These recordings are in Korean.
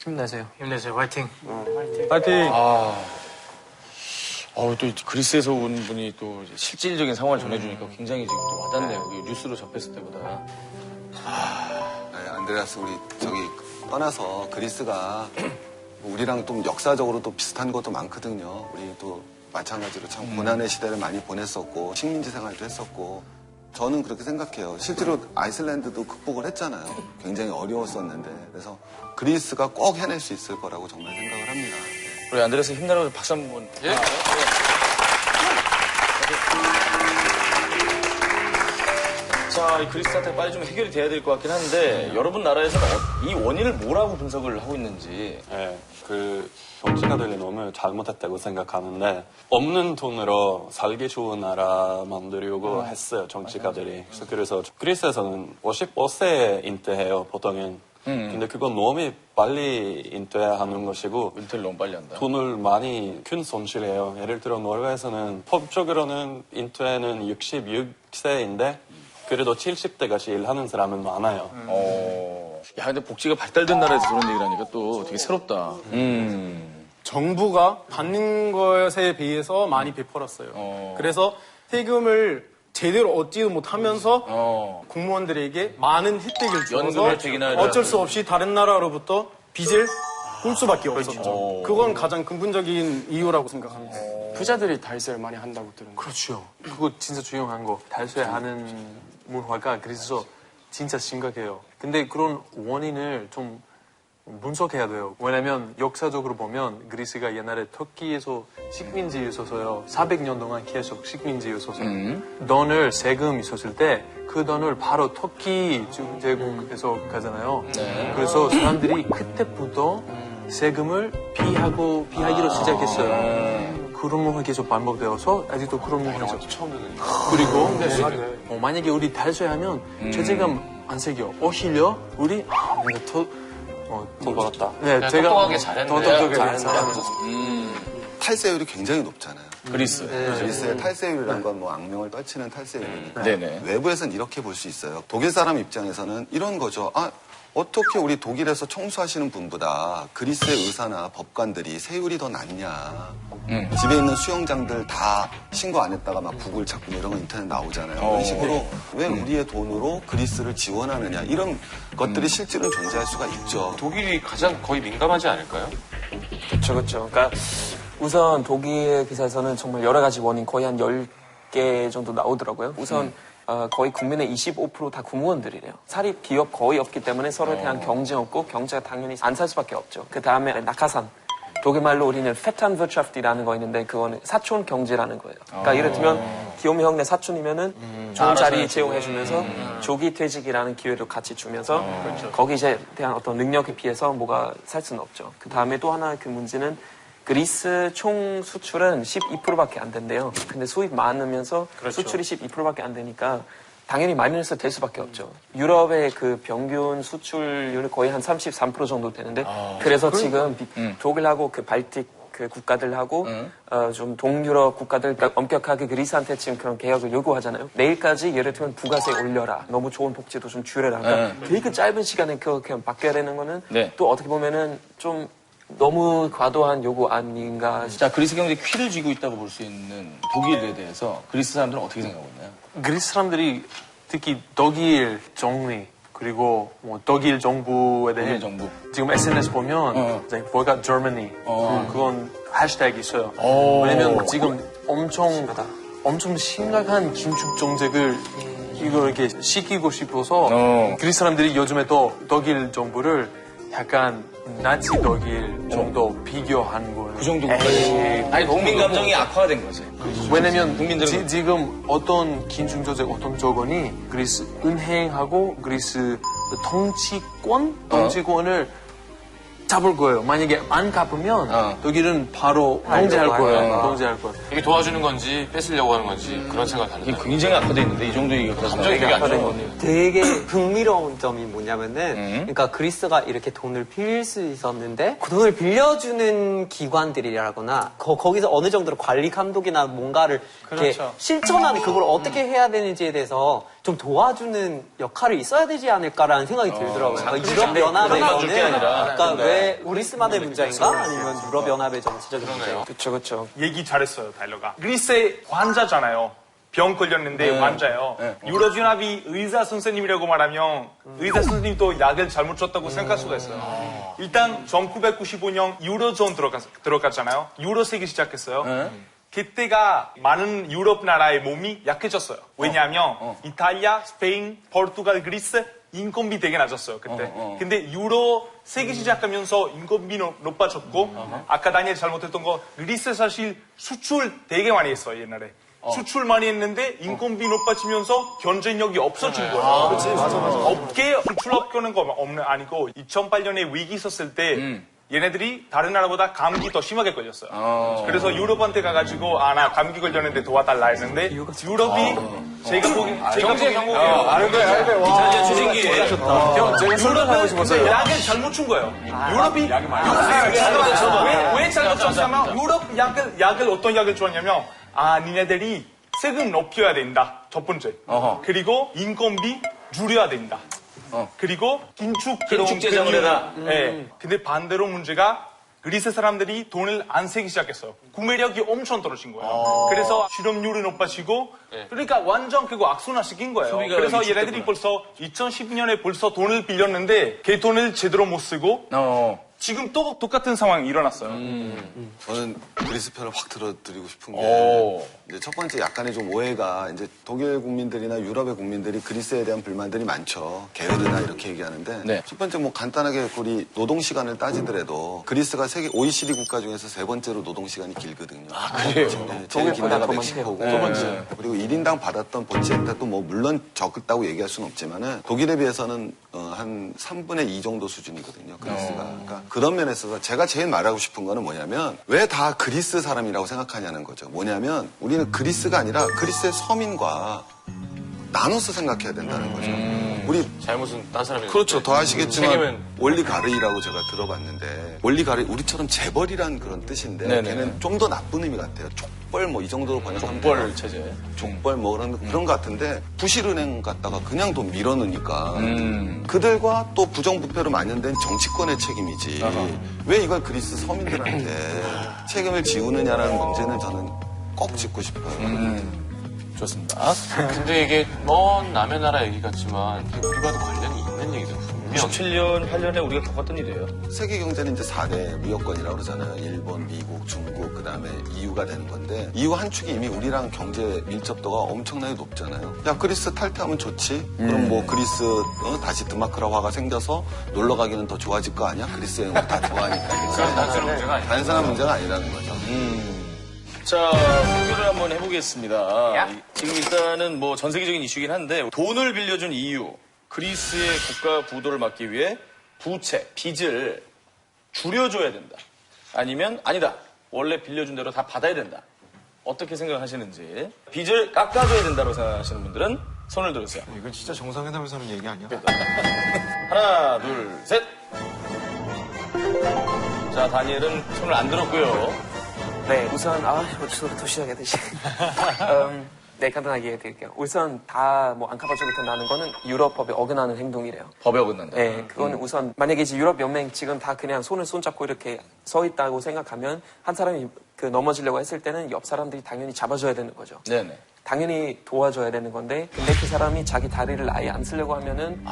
힘내세요. 힘내세요. 화이팅. 파이팅! 또 그리스에서 온 분이 또 실질적인 상황을 전해주니까 굉장히 지금 또 와닿네요. 뉴스로 접했을 때보다. 네, 안드레아스 우리 저기 떠나서 그리스가 우리랑 좀 역사적으로 또 비슷한 것도 많거든요. 우리 또 마찬가지로 참 고난의 시대를 많이 보냈었고 식민지 생활도 했었고 저는 그렇게 생각해요. 실제로 아이슬란드도 극복을 했잖아요. 굉장히 어려웠었는데 그래서 그리스가 꼭 해낼 수 있을 거라고 정말 생각을 합니다. 우리 안드레스 힘내라고 박수 한번. 예. 자, 이 그리스 사태 빨리 좀 해결이 돼야 될 것 같긴 한데 여러분 나라에서는 이 원인을 뭐라고 분석을 하고 있는지. 네, 정치가들이 너무 잘못했다고 생각하는데 없는 돈으로 살기 좋은 나라 만들려고 했어요, 정치가들이. 그래서 그리스에서는 55세에 인퇴해요, 보통은. 근데 그건 너무 빨리 인퇴하는 것이고 은퇴를 너무 빨리 한다. 돈을 많이 큰 손실해요. 예를 들어 노르웨이에서는 법적으로는 인퇴는 66세인데 그래도 70대까지 일하는 사람은 많아요. 야, 근데 복지가 발달된 나라에서 그런 얘기를 하니까 또 되게 새롭다. 정부가 받는 것에 비해서 많이 베풀었어요. 그래서 세금을 제대로 얻지도 못하면서 공무원들에게 많은 혜택을 줘서 어쩔 수 없이 다른 나라로부터 빚을 꿀 수밖에 없었죠. 그건 가장 근본적인 이유라고 생각합니다. 부자들이 달세를 많이 한다고 들었는데. 그렇죠. 그거 진짜 중요한 거. 달쇠하는 문화가 그래서 진짜 심각해요. 근데 그런 원인을 좀 분석해야 돼요. 왜냐면 역사적으로 보면 그리스가 옛날에 터키에서 식민지였어서요. 400년 동안 계속 식민지였어서요. 돈을 세금 있었을 때 그 돈을 바로 터키 제국에서 가잖아요. 그래서 사람들이 그때부터 세금을 피하기로 시작했어요. 그런 문화가 계속 반복되어서 아직도 그런 문화죠. 그리고 만약에 우리 달쇠하면 죄책감 안 생겨. 오히려 우리 내가 돈 벌었다. 네, 제가 똑똑하게 잘했네. 똑똑하게 잘했네. 탈세율이 굉장히 높잖아요. 그리스. 그리스의 탈세율이란 건 뭐 악명을 떨치는 탈세율이니까 네네. 외부에서는 이렇게 볼 수 있어요. 독일 사람 입장에서는 이런 거죠. 어떻게 우리 독일에서 청소하시는 분보다 그리스의 의사나 법관들이 세율이 더 낮냐. 집에 있는 수영장들 다 신고 안 했다가 막 구글 찾고 이런 거 인터넷 나오잖아요. 그런 식으로 왜 우리의 돈으로 그리스를 지원하느냐. 이런 것들이 실제로는 존재할 수가 있죠. 독일이 가장 거의 민감하지 않을까요? 그렇죠. 그러니까 우선 독일 기사에서는 정말 여러 가지 원인 거의 한 10개 정도 나오더라고요. 우선 거의 국민의 25%다 공무원들이래요. 사립 기업 거의 없기 때문에 서로에 대한 경쟁 없고 경제가 당연히 안 살 수밖에 없죠. 그 다음에 낙하산. 독일 말로 우리는 Vetternwirtschaft이라는 거 있는데 그거는 사촌 경제라는 거예요. 그러니까 예를 들면 기욤이 형네 사촌이면은 좋은 자리 제공해주면서 조기 퇴직이라는 기회도 같이 주면서 거기 이제 대한 어떤 능력에 비해서 뭐가 살 수는 없죠. 그 다음에 또 하나 그 문제는 그리스 총 수출은 12%밖에 안 된대요. 근데 수입 많으면서 수출이 12%밖에 안 되니까 당연히 마이너스 될 수밖에 없죠. 유럽의 그 평균 수출률이 거의 한 33% 정도 되는데 그래서 지금 독일하고 그 발틱 그 국가들하고 좀 동유럽 국가들 엄격하게 그리스한테 지금 그런 개혁을 요구하잖아요. 내일까지 예를 들면 부가세 올려라. 너무 좋은 복지도 좀 줄여라. 그러니까 되게 짧은 시간에 그냥 바뀌어야 되는 거는 또 어떻게 보면은 좀 너무 과도한 요구 아닌가. 자, 그리스 경제에 퀴를 쥐고 있다고 볼 수 있는 독일에 대해서 그리스 사람들은 어떻게 생각하고 있나요? 그리스 사람들이 특히 독일 정리 그리고 뭐 독일 정부에 대해 독일 정부. 지금 SNS 보면 이제 Boycott Germany 그건 해시태그 있어요. 왜냐면 지금 엄청 심각한 긴축 정책을 이걸 이렇게 시키고 싶어서 그리스 사람들이 요즘에 또 독일 정부를 약간 나치 독일 정도 비교한 거예요. 그 정도까지. 아니, 국민 감정이 악화가 된 거지. 왜냐면 지금 어떤 긴축 정책 어떤 조건이 그리스 은행하고 그리스 통치권을 잡을 거예요. 만약에 안 갚으면 독일은 바로 통제할 거예요. 통제할 거예요. 이게 도와주는 건지 뺏으려고 하는 건지 그런 생각이 다르다. 이게 굉장히 악화돼 있는데 이 정도 얘기가 감정이 되게 안 좋아. 되게 흥미로운 점이 뭐냐면은 그러니까 그리스가 이렇게 돈을 빌릴 수 있었는데 그 돈을 빌려주는 기관들이라거나 거기서 어느 정도로 관리 감독이나 뭔가를 이렇게 실천하는 그걸 어떻게 해야 되는지에 대해서 좀 도와주는 역할이 있어야 되지 않을까라는 생각이 들더라고요. 그러니까 유럽 연합의 하나만 줄게 거는 아니라. 그러니까 왜 그리스만의 문제인가? 아니면 유럽 연합의 정치적인 문제인가? 그쵸. 얘기 잘했어요, 달러가. 그리스의 환자잖아요. 병 걸렸는데 환자예요. 유럽연합이 의사 선생님이라고 말하면 의사 선생님도 약을 잘못 줬다고 생각할 수가 있어요. 일단 1995년 유로존 들어갔잖아요. 유로색이 시작했어요. 그때가 많은 유럽 나라의 몸이 약해졌어요. 왜냐하면 이탈리아, 스페인, 포르투갈, 그리스 인건비 되게 낮았어요, 그때. 근데 유로 세계 시작하면서 인건비 높아졌고, 아까 다니엘 잘못했던 거, 그리스 사실 수출 되게 많이 했어요, 옛날에. 수출 많이 했는데 인건비 높아지면서 경쟁력이 없어진 거예요. 그렇지, 맞아. 업계 수출업 거는 거 아니고 2008년에 위기 있었을 때 얘네들이 다른 나라보다 감기 더 심하게 걸렸어요. 그래서 유럽한테 가가지고 나 감기 걸렸는데 도와달라 했는데 유럽이 제가 경제 강국이에요. 이탈리아 추진기. 제가 설명하고 싶었어요. 약을 잘못 준 거예요. 유럽이 왜 잘못 줬냐면 유럽 약을 어떤 약을 줬냐면 니네들이 세금 높여야 된다. 첫 번째. 그리고 인건비 줄여야 된다. 그리고 긴축 제정을 해라. 네. 근데 반대로 문제가 그리스 사람들이 돈을 안 세기 시작했어요. 구매력이 엄청 떨어진 거예요. 그래서 실업률이 높아지고 그러니까 완전 그거 악순환시킨 거예요. 그래서 얘네들이 벌써 2010년에 벌써 돈을 빌렸는데 그 돈을 제대로 못 쓰고 지금 또 똑같은 상황이 일어났어요. 저는 그리스 편을 확 들어드리고 싶은 게 이제 첫 번째 약간의 좀 오해가 이제 독일 국민들이나 유럽의 국민들이 그리스에 대한 불만들이 많죠. 게으르다 이렇게 얘기하는데 첫 번째 뭐 간단하게 우리 노동 시간을 따지더라도 그리스가 세계 OECD 국가 중에서 세 번째로 노동 시간이 길거든요. 그래요? 네, 제일 긴 데가 멕시코고 두 번째. 그리고 1인당 받았던 보치 혜택도 뭐 물론 적다고 얘기할 수는 없지만은 독일에 비해서는 한 3분의 2 정도 수준이거든요. 그리스가. 그러니까 그런 면에 있어서 제가 제일 말하고 싶은 거는 뭐냐면 왜 다 그리스 사람이라고 생각하냐는 거죠. 뭐냐면 우리는 그리스가 아니라 그리스의 서민과 나눠서 생각해야 된다는 거죠. 우리 잘못은 딴 사람이. 그렇죠. 더 아시겠지만 책임은. 올리가르이라고 제가 들어봤는데 올리가르 우리처럼 재벌이란 그런 뜻인데 걔는 좀 더 나쁜 의미 같아요. 족벌 뭐 이 정도로 번역하면 족벌 체제. 족벌 뭐 그런 것 같은데 부실은행 갖다가 그냥 돈 밀어넣으니까 그들과 또 부정부패로 만연된 정치권의 책임이지 왜 이걸 그리스 서민들한테 책임을 지우느냐라는 문제는 저는 꼭 짚고 싶어요. 좋습니다. 근데 이게 먼 남의 나라 얘기 같지만 우리와도 관련이 있는 얘기죠. 분명히. 97년, 8년에 우리가 겪었던 일이에요. 세계 경제는 이제 4대 무역권이라고 그러잖아요. 일본, 미국, 중국, 그 다음에 EU가 되는 건데 EU 한 축이 이미 우리랑 경제 밀접도가 엄청나게 높잖아요. 야, 그리스 탈퇴하면 좋지? 그럼 뭐 그리스 다시 드마크라화가 생겨서 놀러 가기는 더 좋아질 거 아니야? 그리스 여행을 다 좋아하니까. 단순한 문제가 아니에요. 단순한 문제가 아니라는 거죠. 자, 공유를 한번 해보겠습니다. 지금 일단은 뭐 전 세계적인 이슈긴 한데 돈을 빌려준 이유, 그리스의 국가 부도를 막기 위해 부채, 빚을 줄여줘야 된다. 아니면 아니다. 원래 빌려준 대로 다 받아야 된다. 어떻게 생각하시는지. 빚을 깎아줘야 된다고 생각하시는 분들은 손을 들으세요. 이건 진짜 정상회담에서 하는 얘기 아니야? 하나, 둘, 셋. 자, 다니엘은 손을 안 들었고요. 네, 우선, 벌써부터 시작해야 되지. 네, 간단하게 해드릴게요. 우선 다 뭐 앙카바 쪽에서 나는 거는 유럽법에 어긋나는 행동이래요. 법에 어긋난다. 네, 그거는 우선 만약에 이제 유럽연맹 지금 다 그냥 손을 손잡고 이렇게 서 있다고 생각하면 한 사람이 그 넘어지려고 했을 때는 옆 사람들이 당연히 잡아줘야 되는 거죠. 네네. 당연히 도와줘야 되는 건데 근데 그 사람이 자기 다리를 아예 안 쓰려고 하면은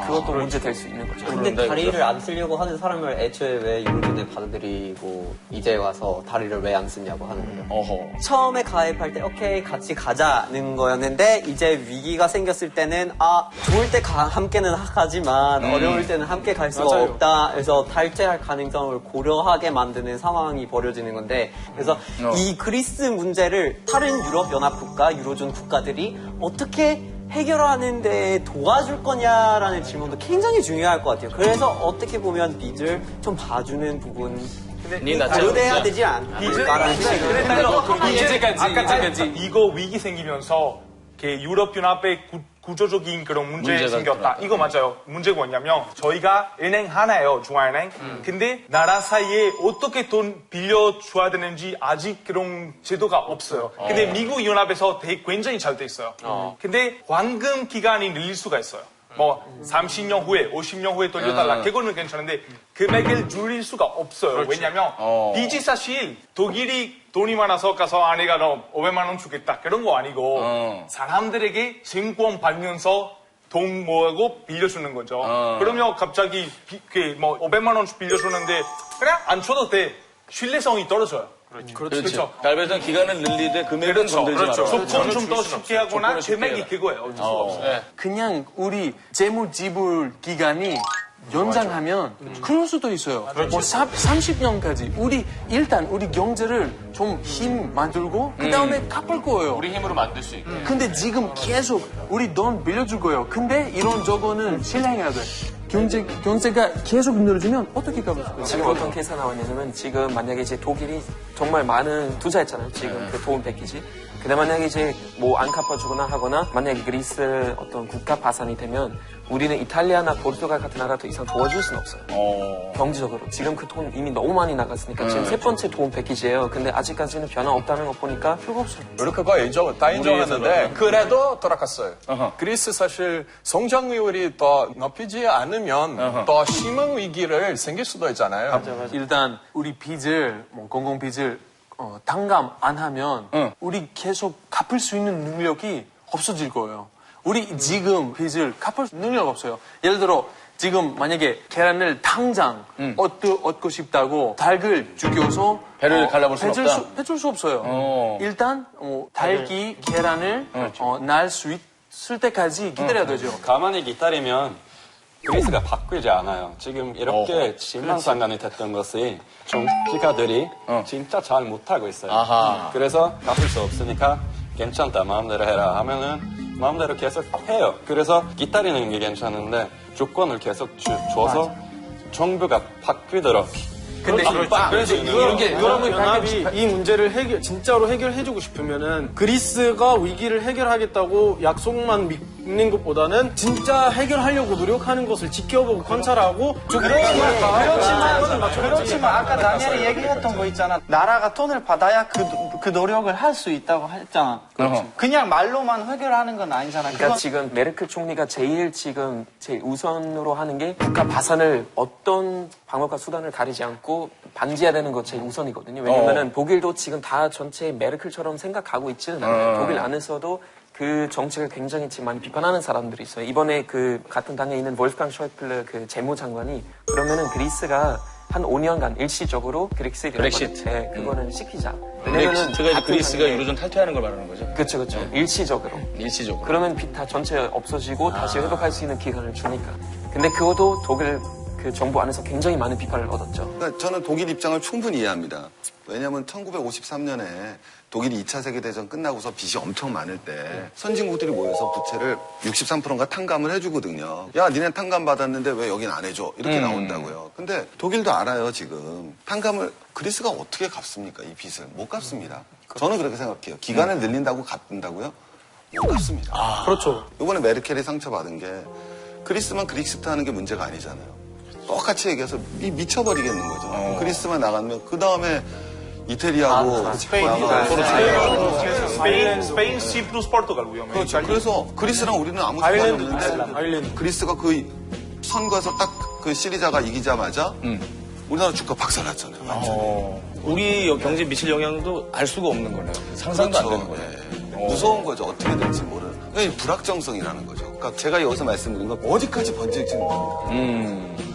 그것도 문제 될 수 있는 거죠. 근데 다리를 안 쓰려고 하는 사람을 애초에 왜 유로존에 받아들이고 이제 와서 다리를 왜 안 쓰냐고 하는 거죠. 어허. 처음에 가입할 때 오케이 같이 가자는 거였는데 이제 위기가 생겼을 때는 좋을 때 함께는 하지만 어려울 때는 함께 갈 수가 없다. 그래서 탈퇴할 가능성을 고려하게 만드는 상황이 벌어지는 건데 그래서 이 그리스 문제를 다른 유럽 연합 국가, 유로존 국가들이 어떻게 해결하는데 도와줄 거냐라는 질문도 굉장히 중요할 것 같아요. 그래서 어떻게 보면 빚을 좀 봐주는 부분이 고려돼야 되지 않을까라는 생각이 들어요. 이제까지 이거 위기 생기면서 유럽 연합의 구조적인 그런 문제 문제가 생겼다. 일어났다. 이거 맞아요. 문제가 뭐냐면 저희가 은행 하나예요, 중앙은행. 근데 나라 사이에 어떻게 돈 빌려줘야 되는지 아직 그런 제도가 없어요. 근데 미국 연합에서 되게 굉장히 잘 돼 있어요. 근데 환금 기간이 늘릴 수가 있어요. 뭐 30년 후에, 50년 후에 돌려달라. 그거는 괜찮은데 금액을 줄일 수가 없어요. 왜냐면 빚이 사실 독일이 돈이 많아서 가서 아내가 너 500만 원 주겠다. 그런 거 아니고 사람들에게 증권 받면서 돈 모으고 빌려주는 거죠. 그러면 갑자기 뭐 500만 원 빌려주는데 그냥 안 줘도 돼. 신뢰성이 떨어져요. 그렇죠. 달배선 기간을 늘리되 금액은 건들지 마라. 조건 좀 더 쉽게 하거나 금액이 그거예요. 어쩔 수가 없어요. 그냥 우리 재무 지불 기간이 연장하면 그럴 수도 있어요. 뭐 30년까지 일단 우리 경제를 좀 힘 만들고 그 다음에 갚을 거예요. 우리 힘으로 만들 수 있게. 근데 지금 계속 우리 돈 빌려줄 거예요. 근데 이런 저거는 실행해야 돼. 경제가 계속 늘어지면 어떻게 갚을 거예요? 지금 어떤 케이스가 나왔냐면 지금 만약에 이제 독일이 정말 많은 투자했잖아요. 지금 그 도움 패키지. 근데 만약에 이제 뭐 안 갚아주거나 하거나 만약에 그리스 어떤 국가 파산이 되면 우리는 이탈리아나 포르투갈 같은 나라 더 이상 도와줄 수는 없어요. 경제적으로. 지금 그 돈 이미 너무 많이 나갔으니까 지금 세 번째 도움 패키지예요. 근데 아직까지는 변화 없다는 거 보니까 필요가 없어요. 우리 그거 다 인정하는데 그래도 돌아갔어요. 그리스 사실 성장률이 더 높이지 않으면 더 심한 위기를 생길 수도 있잖아요. 일단 우리 빚을 뭐 공공 빚을 탕감 안 하면 우리 계속 갚을 수 있는 능력이 없어질 거예요. 우리 지금 빚을 갚을 능력 없어요. 예를 들어 지금 만약에 계란을 당장 얻고 싶다고 닭을 죽여서 배를 갈라볼 수 없다? 배줄 수 없어요. 일단 닭이 계란을 날 수 있을 때까지 기다려야 되죠. 가만히 기다리면 그리스가 바뀌지 않아요. 지금 이렇게 심한 상황이 됐던 것이 정치가들이 진짜 잘 못하고 있어요. 그래서 갚을 수 없으니까 괜찮다, 마음대로 해라 하면은 마음대로 계속 해요. 그래서 기다리는 게 괜찮은데 조건을 계속 줘서 정부가 바뀌도록. 근데 그래서 유럽 연합이 이 문제를 진짜로 해결해주고 싶으면은 그리스가 위기를 해결하겠다고 약속만 믿는 것보다는 진짜 해결하려고 노력하는 것을 지켜보고 관찰하고 그렇지만 아까 다니엘이 얘기했던 거 있잖아. 나라가 돈을 받아야 그 노력을 할 수 있다고 했잖아. 그냥 말로만 해결하는 건 아니잖아. 그러니까 지금 메르켈 총리가 제일 우선으로 하는 게 국가 파산을 어떤 방법과 수단을 가리지 않고 방지해야 되는 것 제일 우선이거든요. 왜냐면은 독일도 지금 다 전체 메르켈처럼 생각하고 있지는 않아요. 독일 안에서도 그 정책을 굉장히 지금 많이 비판하는 사람들이 있어요. 이번에 그 같은 당에 있는 볼프강 쇼이플레 그 재무장관이 그러면은 그리스가 한 5년간 일시적으로 브렉시트. 네, 그거는 시키자. 브렉시트가 이제 그리스가 유로존 탈퇴하는 걸 말하는 거죠? 그렇죠. 일시적으로. 그러면 빚 다 전체 없어지고 다시 회복할 수 있는 기간을 주니까. 근데 그것도 독일 그 정부 안에서 굉장히 많은 비판을 얻었죠. 그러니까 저는 독일 입장을 충분히 이해합니다. 왜냐하면 1953년에 독일이 2차 세계대전 끝나고서 빚이 엄청 많을 때 선진국들이 모여서 부채를 63%인가 탕감을 해주거든요. 야, 니네 탕감 받았는데 왜 여긴 안 해줘? 이렇게 나온다고요. 근데 독일도 알아요, 지금. 탕감을 그리스가 어떻게 갚습니까, 이 빚을? 못 갚습니다. 저는 그렇게 생각해요. 기간을 늘린다고 갚는다고요? 못 갚습니다. 그렇죠. 이번에 메르켈이 상처받은 게 그리스만 그릭스트 하는 게 문제가 아니잖아요. 똑같이 얘기해서 미쳐버리겠는 거죠. 그리스만 나가면 그 다음에 이태리하고 스페인, 시프루스, 포르투갈 위험해요. 그렇죠. 그래서 그리스랑 우리는 아무 상관이 없는데 그리스가 그 선거에서 딱 그 시리자가 이기자마자 우리나라 주가 박살났잖아요. 우리 경제에 미칠 영향도 알 수가 없는 거네요. 상상도 안 되는 거네요. 네. 무서운 거죠. 어떻게 될지 모르는. 그러니까 불확정성이라는 거죠. 그러니까 제가 여기서 말씀드린 건 어디까지 번질지는 모릅니다.